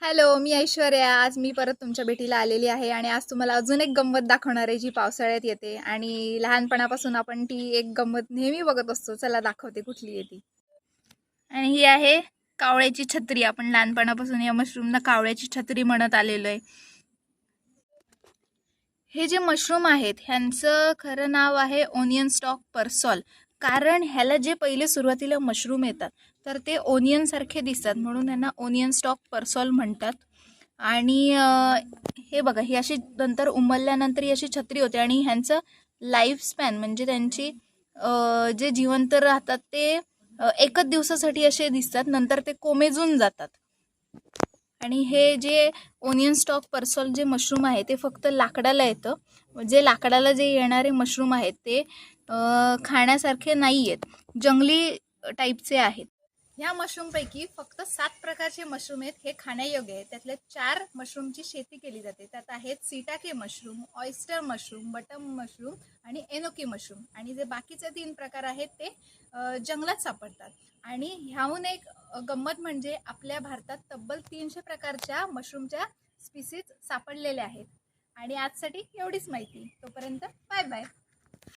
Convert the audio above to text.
Hello, मी ऐश्वर्या. आज मी परत तुमच्या भेटीला आलेली आहे आणि आज तुम्हाला अजून एक गंमत दाखवणार आहे जी पावसाळ्यात येते आणि लहानपणापासून आपण ती एक गंमत नेहमी बघत असतो. चला दाखवते कुठली येते. आणि ही आहे कावळ्याची छत्री. आपण लहानपणापासून या मशरूमला कावळ्याची छत्री म्हणत आलेलो आहे. हे जे मशरूम आहेत ह्यांचं खरं नाव आहे ओनियन स्टॉक परसॉल. कारण ह्याला जे पहिले सुरुवातीला मशरूम येतात तर ते ओनियनसारखे दिसतात म्हणून ह्यांना ओनियन स्टॉक परसॉल म्हणतात. आणि हे बघा, ही अशी नंतर उमलल्यानंतर ही अशी छत्री होते आणि ह्यांचं लाईफ स्पॅन म्हणजे त्यांची जे जिवंत राहतात ते एकच दिवसासाठी असे दिसतात, नंतर ते कोमेजून जातात. आणि हे जे ओनियन स्टॉक परसॉल जे मशरूम आहे ते फक्त लाकडाला येतं. जे लाकडाला जे येणारे मशरूम आहेत ते खाण्यासारखे नाही आहेत, जंगली टाईपचे आहेत. ह्या मशरूमपैकी फक्त 7 प्रकारचे मशरूम आहेत हे खाण्यायोग्य आहेत. त्यातल्या 4 मशरूमची शेती केली जाते. त्यात आहेत shiitake mushroom, oyster mushroom, button mushroom आणि एनोकी मशरूम. आणि जे बाकीचे 3 प्रकार आहेत ते जंगलात सापडतात. आणि ह्याहून एक गंमत म्हणजे आपल्या भारतात तब्बल 300 प्रकारच्या मशरूमच्या स्पीसीज सापडलेल्या आहेत. आणि आजसाठी एवढीच माहिती. तोपर्यंत बाय बाय.